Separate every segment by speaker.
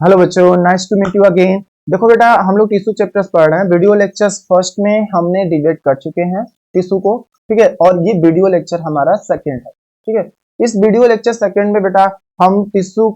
Speaker 1: Hello बच्चों, nice to meet you again. देखो बेटा, हम लोग टिश्यू चैप्टर्स पढ़ रहे हैं। वीडियो लेक्चर्स फर्स्ट में हमने डिबेट कर चुके हैं टिश्यू को, ठीक है। और ये वीडियो लेक्चर हमारा सेकंड है, ठीक है। इस वीडियो लेक्चर सेकंड में बेटा हम टिश्यू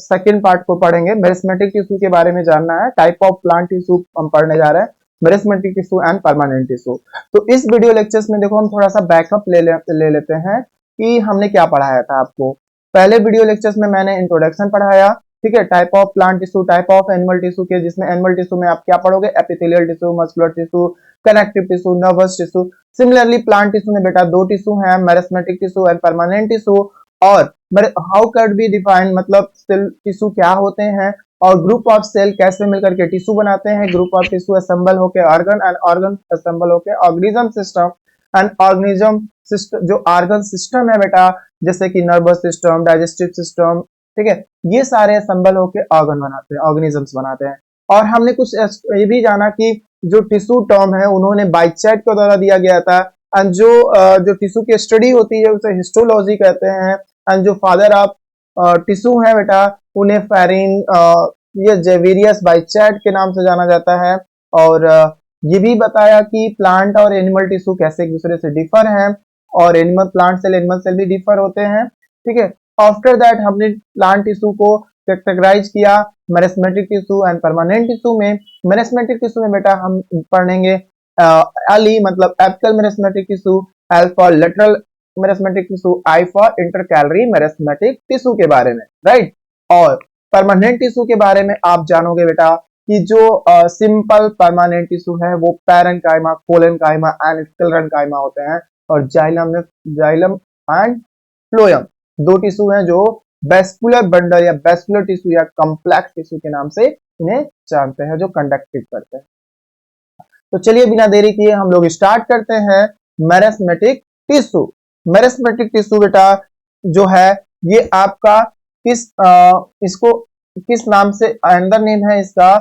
Speaker 1: सेकंड पार्ट को पढ़ेंगे। मेरिस्मेटिक टिश्यू के बारे में जानना है। टाइप ऑफ प्लांट टिश्यू हम पढ़ने जा रहे हैं, meristematic tissue and permanent tissue. तो इस वीडियो लेक्चर्स में देखो हम थोड़ा सा बैकअप ले लेते हैं कि हमने क्या पढ़ाया था आपको। पहले वीडियो लेक्चर्स में मैंने इंट्रोडक्शन पढ़ाया, ठीक है। Type of plant tissue, type of animal tissue के, जिसमें एनिमल टिश्यू में आप क्या पढ़ोगे, epithelial tissue, muscular tissue, connective tissue, nervous tissue. Similarly plant tissue में बेटा दो टिश्यू हैं, meristematic tissue and permanent tissue. और हाउ कैन बी डिफाइन, मतलब सेल टिश्यू क्या होते हैं और ग्रुप ऑफ सेल कैसे मिलकर के टिश्यू बनाते हैं। ग्रुप ऑफ टिश्यू असेंबल होकर ऑर्गन एंड ऑर्गन असेंबल होकर organism system and organism system. जो ऑर्गन सिस्टम है बेटा, जैसे कि नर्वस सिस्टम, डाइजेस्टिव सिस्टम, ठीक है, ये सारे असम्बल होके ऑर्गन बनाते हैं, ऑर्गेनिजम्स बनाते हैं। और हमने कुछ ये भी जाना कि जो टिश्यू टर्म है उन्होंने बाइचैट के द्वारा दिया गया था। एंड जो टिश्यू की स्टडी होती है उसे हिस्टोलॉजी कहते हैं। एंड जो फादर ऑफ टिश्यू है बेटा, उन्हें फेरिन ये जेवेरियस बाइचैट के नाम से जाना जाता है। और ये भी बताया कि प्लांट और एनिमल टिश्यू कैसे एक दूसरे से डिफर हैं, और animal plant cell animal cell भी डिफर होते हैं, ठीक है। आफ्टर दैट हमने प्लांट टिश्यू को कैटेगराइज किया meristematic tissue and permanent tissue में। मेरिस्मेटिक टिश्यू में बेटा हम पढ़ेंगे एल मतलब apical meristematic tissue, L for lateral meristematic tissue, I for intercalary meristematic tissue के बारे में, राइट। और परमानेंट टिश्यू के बारे में आप जानोगे बेटा कि जो सिंपल परमानेंट टिश्यू है वो पैरेन्काइमा, कोलेनकाइमा एंड स्क्लेरेन्काइमा होते हैं। और जाइलम एंड फ्लोएम दो टिश्यू हैं जो वेस्कुलर बंडल या वेस्कुलर टिश्यू या कॉम्प्लेक्स टिश्यू के नाम से इन्हें जानते हैं, जो कंडक्टिव करते हैं। तो चलिए बिना देरी किए हम लोग स्टार्ट करते हैं मेरिस्मेटिक टिश्यू। मेरिस्मेटिक टिश्यू बेटा जो है ये आपका इसको किस नाम से, अंदर नेम है इसका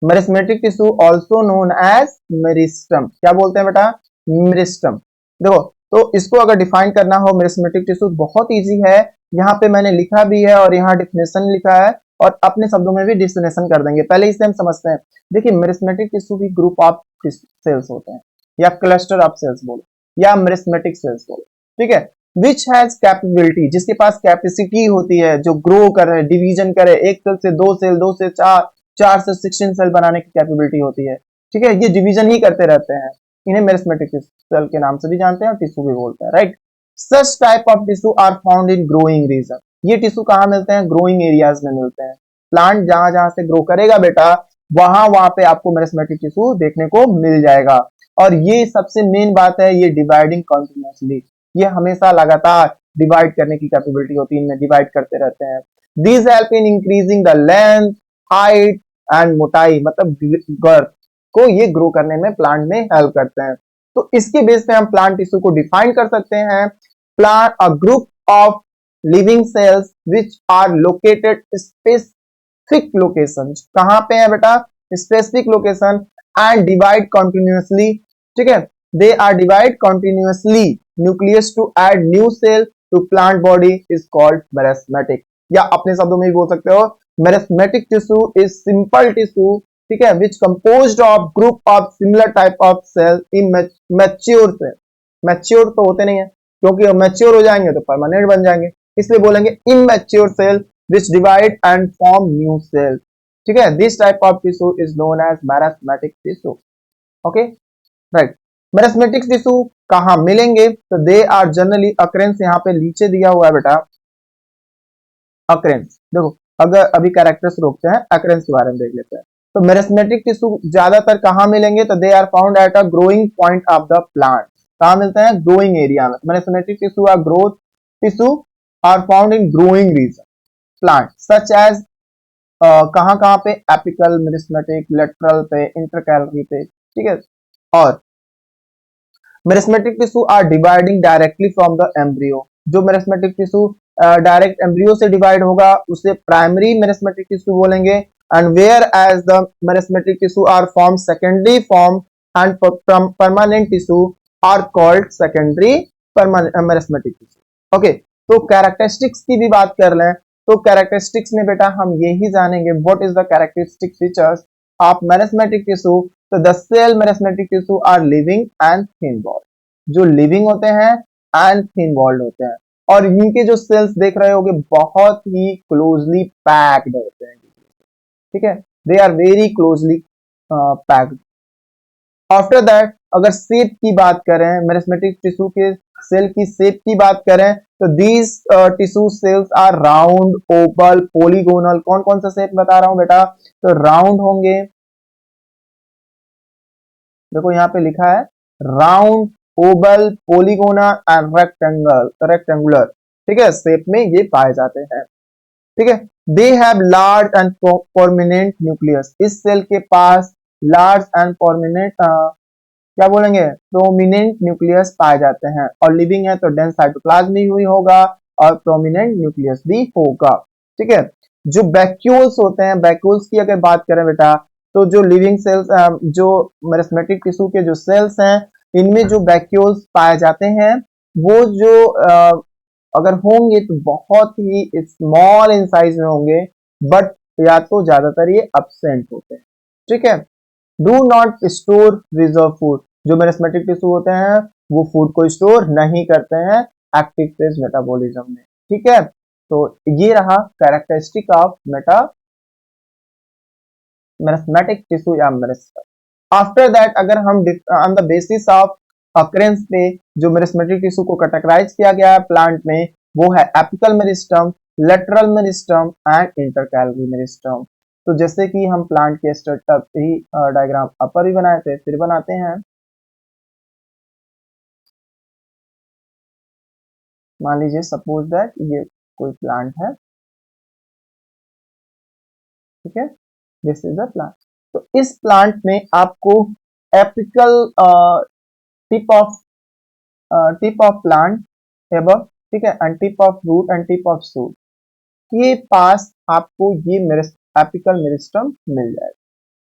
Speaker 1: meristematic tissue, also known as meristem. क्या बोलते हैं बेटा, मेरिस्टम। देखो, तो इसको अगर डिफाइन करना हो मेरिस्मेटिक टिश्यू बहुत इजी है। यहाँ पे मैंने लिखा भी है और यहाँ डिफिनेशन लिखा है, और अपने शब्दों में भी डिफिनेशन कर देंगे। पहले इसे हम समझते हैं। देखिए, मेरिस्मेटिक टिश्यू भी ग्रुप ऑफ सेल्स होते हैं, या क्लस्टर ऑफ सेल्स बोलो, या मेरिस्मेटिक सेल्स बोलो, ठीक है। विच हैज कैपेबिलिटी, जिसके पास कैपेसिटी होती है, जो ग्रो करे, डिवीजन करे, एक सेल से दो सेल, दो से चार, चार से 16 सेल बनाने की कैपेबिलिटी होती है, ठीक है। ये डिवीजन ही करते रहते हैं। इन्हें मेरिस्मेटिक सेल के नाम से भी जानते हैं और टिश्यू भी बोलते हैं, right. Such type of tissue are found in growing region. ये टिश्यू कहाँ मिलते हैं, ग्रोइंग एरियाज में मिलते हैं। प्लांट जहां जहां से ग्रो करेगा बेटा, वहां वहां पे आपको मेरिस्मेटिक टिश्यू देखने को मिल जाएगा। और ये सबसे मेन बात है, ये डिवाइडिंग कंटिन्यूअसली, ये हमेशा लगातार डिवाइड करने की कैपेबिलिटी होती है, इनमें डिवाइड करते रहते हैं। This help in increasing the length, height and मोटाई, मतलब गर्थ को ये ग्रो करने में प्लांट में हेल्प करते हैं। तो इसके बेस पे हम प्लांट टिश्यू को डिफाइन कर सकते हैं। Plant a group of living cells which are located specific location. कहां पे है बेटा, specific location, and divide continuously, ठीक है। They are divide continuously nucleus to add new cell to plant body is called meristematic. या अपने शब्दों में भी बोल सकते हो, meristematic tissue is simple tissue, ठीक है, which composed of group of similar type of cell in mature cell. Mature तो होते नहीं है, क्योंकि मैच्योर हो जाएंगे तो परमानेंट बन जाएंगे, इसलिए बोलेंगे immature cell which divide and form new cell, ठीक है। This type of tissue is known as meristematic tissue, okay, right. Meristematic tissue कहां मिलेंगे, तो दे आर जनरली अकरेंस, यहाँ पे नीचे दिया हुआ है बेटा अकरेंस। देखो, अगर अभी कैरेक्टर्स रोकते हैं, अकरेंस के बारे में देख लेते हैं। तो मेरिस्मेटिक टिश्यू ज्यादातर कहां मिलेंगे, तो they are found at a growing point of the plant. कहां मिलते हैं, ग्रोइंग एरिया में। Meristematic tissue or growth tissue are found in growing region plant such as, कहां कहां पे, एपिकल मेरिस्मेटिक, लेटरल पे, इंटरकैलरी पे, ठीक है। और meristematic tissue are dividing directly from the embryo. जो मेरिस्मेटिक टिश्यू डायरेक्ट एम्ब्रियो से डिवाइड होगा उसे प्राइमरी मेरिस्मेटिक टिश्यू बोलेंगे। And whereas the meristematic tissue are form secondary form and permanent tissue are called secondary meristematic tissue, okay. तो characteristics की भी बात कर लें, तो कैरेक्टरिस्टिक्स में बेटा हम यही जानेंगे what is the characteristic features of meristematic tissue. तो the cell meristematic tissue are living and thin walled, जो लिविंग होते हैं एंड थिन वॉल्ड होते हैं, और इनके जो सेल्स देख रहे होगे बहुत ही क्लोजली पैक्ड होते हैं, ठीक है, they are very closely packed. After that अगर शेप की बात करें, मेरिस्टेमेटिक टिश्यू के सेल की शेप की बात करें, तो these tissue cells are round, oval, polygonal. कौन कौन सा शेप बता रहा हूं बेटा, तो राउंड होंगे, देखो यहाँ पे लिखा है round, oval, polygonal and rectangular, ठीक है, शेप में ये पाए जाते हैं, ठीक है। They have large and prominent nucleus, इस सेल के पास लार्ज एंड प्रोमिनेंट क्या बोलेंगे, प्रोमिनेंट न्यूक्लियस पाए जाते हैं, और लिविंग है तो डेंस साइटोप्लाज्म भी हुई होगा और प्रोमिनेंट न्यूक्लियस भी होगा, ठीक है। जो वैक्यूल्स होते हैं, वैक्यूल्स की अगर बात करें बेटा, तो जो लिविंग सेल्स, जो मेरिस्टेमेटिक टिश्यू के जो सेल्स हैं, इनमें जो वैक्यूल्स पाए जाते हैं वो जो अगर होंगे तो बहुत ही स्मॉल इन साइज में होंगे, बट या तो ज्यादातर ये एब्सेंट होते हैं, ठीक है। Do not store reserve food, जो मेरिस्टेमेटिक टिश्यू होते हैं वो फूड को स्टोर नहीं करते हैं एक्टिव फेज मेटाबॉलिज्म में, ठीक है। तो ये रहा कैरेक्टरिस्टिक ऑफ मेरिस्टेमेटिक टिश्यू या मेरिस्टेम। आफ्टर दैट अगर हम on the basis of occurrence पे जो मेरिस्टेमेटिक टिश्यू को कैटेगराइज किया गया है प्लांट में, वो है apical meristem, lateral meristem and intercalary meristem. तो जैसे कि हम प्लांट के स्ट्रक्चर ही डायग्राम अपर भी बनाए थे, फिर बनाते हैं। मान लीजिए सपोज दैट ये कोई प्लांट है, ठीक है, दिस इज द प्लांट। तो इस प्लांट में आपको apical tip of plant above, ठीक है, and tip of root and tip of shoot के पास आपको ये एपिकल मेरिस्टम मिल जाएगा,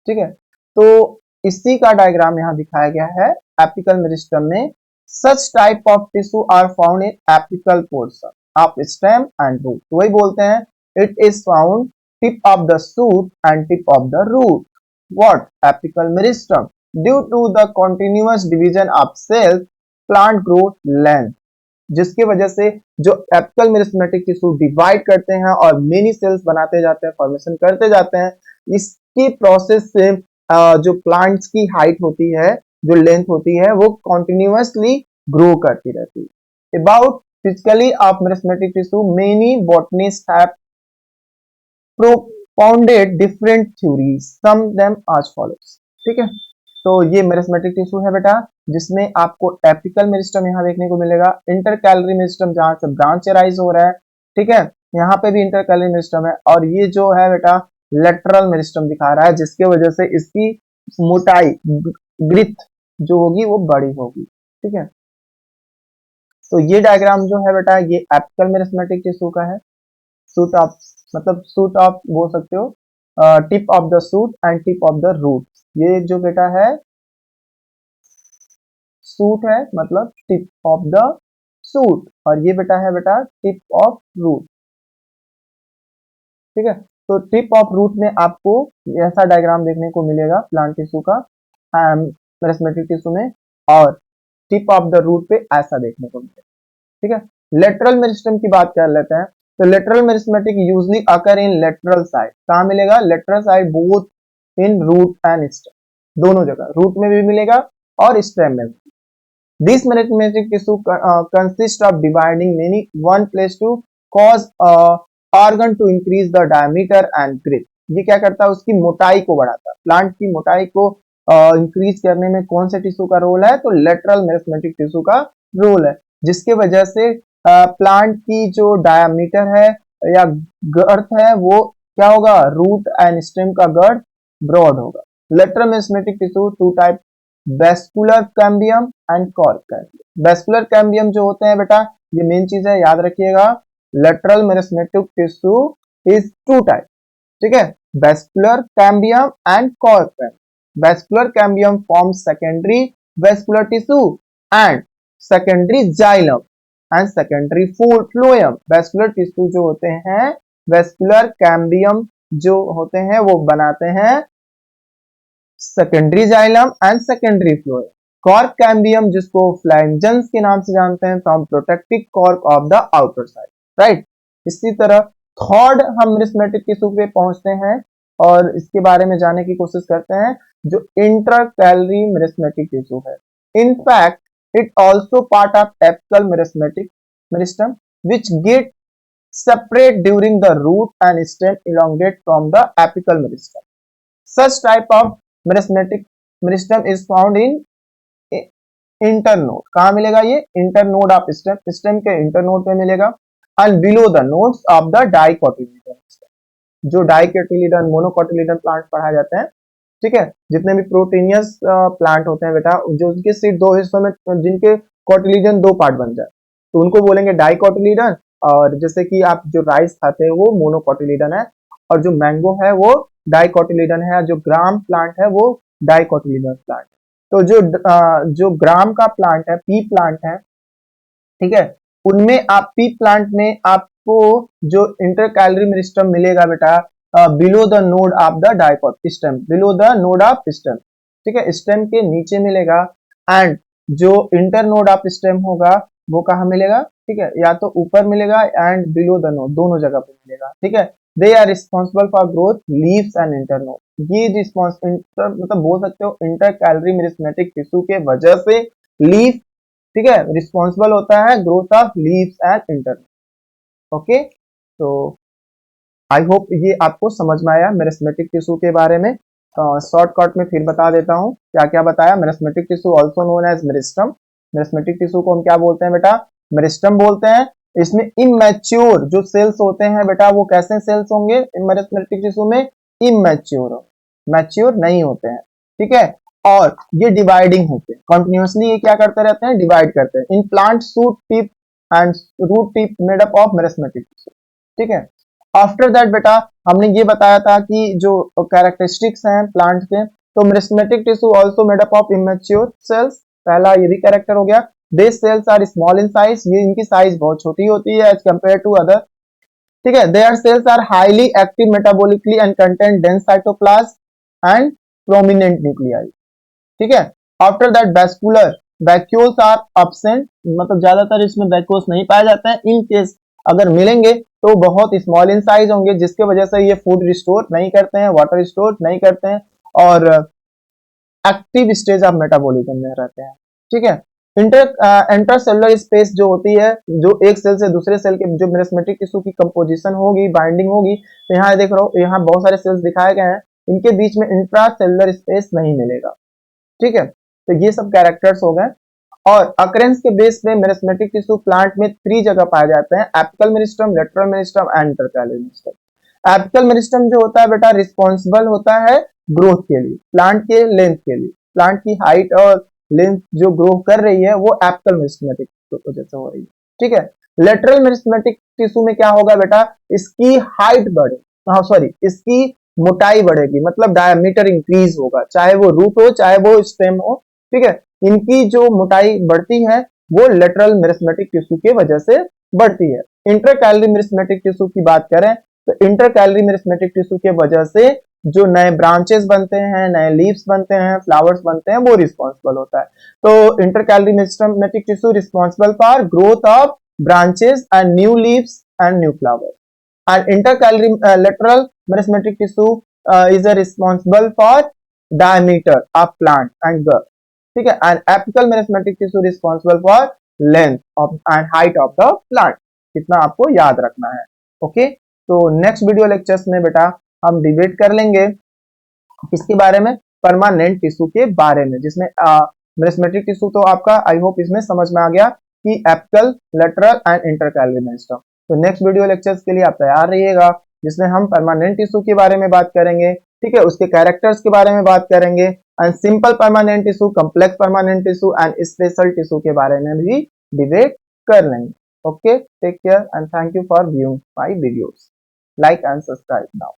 Speaker 1: ठीक है। तो इसी का डायग्राम यहाँ दिखाया गया है एपिकल मेरिस्टम में। Such type of tissue are found in apical portion of stem and root, वही बोलते हैं it is found tip of the shoot and tip of the root. What, apical meristem, due to the continuous division of cells plant growth length, जिसकी वजह से जो apical meristematic tissue divide करते हैं और मेनी सेल्स बनाते जाते हैं, फॉर्मेशन करते जाते हैं, इसकी प्रोसेस से जो प्लांट्स की हाइट होती है, जो लेंथ होती है, वो कॉन्टिन्यूअसली ग्रो करती रहती है। About physically of meristematic tissue many botanists have propounded different theories, some them as follows, ठीक है। तो ये मेरिस्टेमेटिक टिश्यू है बेटा, जिसमें आपको एपिकल मेरिस्टम यहाँ देखने को मिलेगा, इंटरकैलरी मेरिस्टम जहां से ब्रांच राइज हो रहा है, ठीक है, यहाँ पे भी इंटरकैलरी मेरिस्टम है, और ये जो है बेटा लेटरल मेरिस्टम दिखा रहा है, जिसके वजह से इसकी मोटाई, ग्रिथ जो होगी वो बड़ी होगी, ठीक है। तो ये डायग्राम जो है बेटा ये एपिकल मेरिस्टेमेटिक टिश्यू का है। सूट ऑफ मतलब सूट ऑफ बोल सकते हो, tip of the shoot and tip of the root. ये जो बेटा है सूट है मतलब टिप ऑफ द सूट, और ये बेटा है बेटा टिप ऑफ रूट, ठीक है। तो टिप ऑफ रूट में आपको ऐसा डायग्राम देखने को मिलेगा प्लांट टिश्यू का मेरिस्टेमेटिक टिश्यू में, और टिप ऑफ द रूट पे ऐसा देखने को मिलेगा, ठीक है। लेटरल मेरिस्टम की बात कर लेते हैं। तो lateral meristematic usually occur in lateral side, कहाँ मिलेगा, lateral side, both in root and stem, दोनों जगह, रूट में भी मिलेगा और स्टेम में भी। This merismatic tissue consists of dividing many one place to cause organ to increase the diameter and grip। ये क्या करता है, उसकी मोटाई को बढ़ाता है, प्लांट की मोटाई को इंक्रीज करने में कौन से टिश्यू का रोल है, तो लेटरल मेरिस्टेमेटिक टिश्यू का रोल है, जिसके वजह से प्लांट की जो डायमीटर है या गर्थ है वो क्या होगा, रूट एंड स्टेम का गर्थ ब्रॉड होगा। Lateral meristematic tissue two type, vascular cambium and cork cambium. Vascular cambium जो होते हैं बेटा, ये मेन चीज है, याद रखिएगा, lateral meristematic tissue is two type, ठीक है, vascular cambium and cork cambium. Vascular cambium forms secondary vascular tissue and secondary xylem and secondary phloem. Vascular tissue जो होते हैं वेस्कुलर कैम्बियम जो होते हैं वो बनाते हैं secondary xylem and secondary phloem. Cork cambium जिसको फ्लैंजेंस के नाम से जानते हैं, from protective cork of the outer side, right. इसी तरह थर्ड हम मेरिस्टेमेटिक टिश्यू पे पहुंचते हैं और इसके बारे में जानने की कोशिश करते हैं, जो इंट्राकैलरी मेरिस्टेमेटिक टिश्यू है। In fact it also part of apical meristem which get separate during the root and stem elongate from the apical meristem. Such type of meristematic meristem is found in internode. कहाँ मिलेगा ये? internode of stem, stem के internode पे मिलेगा, and below the nodes of the dicotyledon stem. जो डाइकोटिलीडन मोनोकोटिलीडन plant पढ़ाए जाते हैं, ठीक है, जितने भी प्रोटीनियस प्लांट होते हैं बेटा, जो उनके सीड दो हिस्सों में, जिनके कोटिलीडन दो पार्ट बन जाए तो उनको बोलेंगे डाइकोटिलीडन। और जैसे कि आप जो राइस खाते हैं वो मोनोकोटिलीडन है, और जो मैंगो है वो डाइकोटिलीडन है, जो ग्राम प्लांट है वो डाइकोटिलीडन प्लांट। तो जो ग्राम का प्लांट है, पी प्लांट है, ठीक है, उनमें आप पी प्लांट में आपको जो इंटरकैलरी मेरिस्टम मिलेगा बेटा below the node of the dicot stem, below the node of stem, ठीक है, स्टेम के नीचे मिलेगा। एंड जो इंटर नोड ऑफ स्टेम होगा वो कहाँ मिलेगा, ठीक है, या तो ऊपर मिलेगा एंड बिलो द नोड, दोनों जगह पे मिलेगा, ठीक है। They are responsible for growth leaves and internode. ये रिस्पॉन्स मतलब बोल सकते हो इंटरकैलरी मेरिस्टेमेटिक टिश्यू के वजह से लीफ, ठीक है, रिस्पॉन्सिबल होता है growth of leaves and inter. Okay, तो आई होप ये आपको समझ में आया मेरिस्टेमेटिक टिश्यू के बारे में। शॉर्टकट में फिर बता देता हूँ क्या क्या बताया। Meristematic tissue also known as meristem. Meristematic tissue को हम क्या बोलते हैं बेटा? मेरिस्टम बोलते हैं। इसमें इमैच्योर जो सेल्स होते हैं बेटा, वो कैसे सेल्स होंगे मेरिस्टेमेटिक टिश्यू में? इमैच्योर, मैच्योर नहीं होते हैं, ठीक है। और ये डिवाइडिंग होते हैं, कंटिन्यूअसली ये क्या करते रहते हैं? डिवाइड करते हैं। In plant shoot tip and root tip made up of meristematic tissue, ठीक है। आफ्टर दैट बेटा हमने ये बताया था कि जो कैरेक्टरिस्टिक्स हैं प्लांट के, तो meristematic tissue also made up of immature cells, पहला ये भी कैरेक्टर हो गया। This cells are small in size, ये इनकी साइज बहुत छोटी होती है एज कंपेयर टू अदर, ठीक है। Their cells are highly active metabolically and contain dense cytoplasm and prominent nuclei, ठीक है। After that vascular vacuoles are absent, मतलब ज्यादातर इसमें वैक्यूल्स नहीं पाए जाते हैं। इन केस अगर मिलेंगे तो बहुत स्मॉल इन साइज होंगे, जिसके वजह से ये फूड रिस्टोर नहीं करते हैं, वाटर रिस्टोर नहीं करते हैं, और एक्टिव स्टेज ऑफ मेटाबॉलिज्म में रहते हैं, ठीक है। इंटरसेलुलर स्पेस जो होती है, जो एक सेल से दूसरे सेल के जो मेरिस्टेमेटिक टिश्यू की कंपोजिशन होगी, बाइंडिंग होगी, तो यहाँ देख रहा हो, यहाँ बहुत सारे सेल्स दिखाए गए हैं, इनके बीच में इंट्रासेलुलर स्पेस नहीं मिलेगा, ठीक है। तो ये सब कैरेक्टर्स हो गए। और अकरेंस के बेस पे मेरिस्टेमेटिक टिश्यू प्लांट में 3 जगह पाए जाते हैं, apical meristem, lateral meristem and intercalary meristem. Apical meristem जो होता है बेटा रिस्पॉन्सिबल होता है ग्रोथ के लिए, प्लांट के लेंथ के लिए, प्लांट की हाइट और लेंथ जो ग्रो कर रही है वो एपिकल मेरिस्टेमेटिक वजह से हो रही है, ठीक है। लेटरल मेरिस्टेमेटिक टिश्यू में क्या होगा बेटा? इसकी हाइट बढ़े, सॉरी इसकी मोटाई बढ़ेगी, मतलब डायमीटर इंक्रीज होगा, चाहे वो रूट हो चाहे वो स्टेम हो, ठीक है। इनकी जो मोटाई बढ़ती है वो लेटरल मेरिस्टेमेटिक टिश्यू के वजह से बढ़ती है। इंटरकैलरी मेरिस्टेमेटिक टिश्यू की बात करें तो इंटरकैलरी मेरिस्टेमेटिक टिश्यू के वजह से जो नए ब्रांचेस बनते हैं, नए लीव्स बनते हैं, फ्लावर्स बनते हैं, वो रिस्पॉन्सिबल होता है। तो intercalary meristematic tissue responsible for growth of branches and new leaves and new flowers. And intercalary lateral meristematic tissue is responsible for diameter of plant and girth, ठीक है। And apical meristematic tissue responsible for length of and height of the plant। इतना आपको याद रखना है, okay. तो next video lectures में बेटा हम डिबेट कर लेंगे किसके बारे में? परमानेंट टिश्यू के बारे में, जिसमें मेरिस्टेमेटिक टिश्यू तो आपका आई होप इसमें समझ में आ गया कि apical, lateral and intercalary meristem. तो नेक्स्ट वीडियो लेक्चर्स के लिए आप तैयार रहिएगा, जिसमें हम परमानेंट टिश्यू के बारे में बात करेंगे, ठीक है, उसके कैरेक्टर्स के बारे में बात करेंगे, and simple permanent tissue, complex permanent tissue and special tissue के बारे में भी डिबेट कर लेंगे। Okay, take care and thank you for viewing my videos. Like and subscribe now.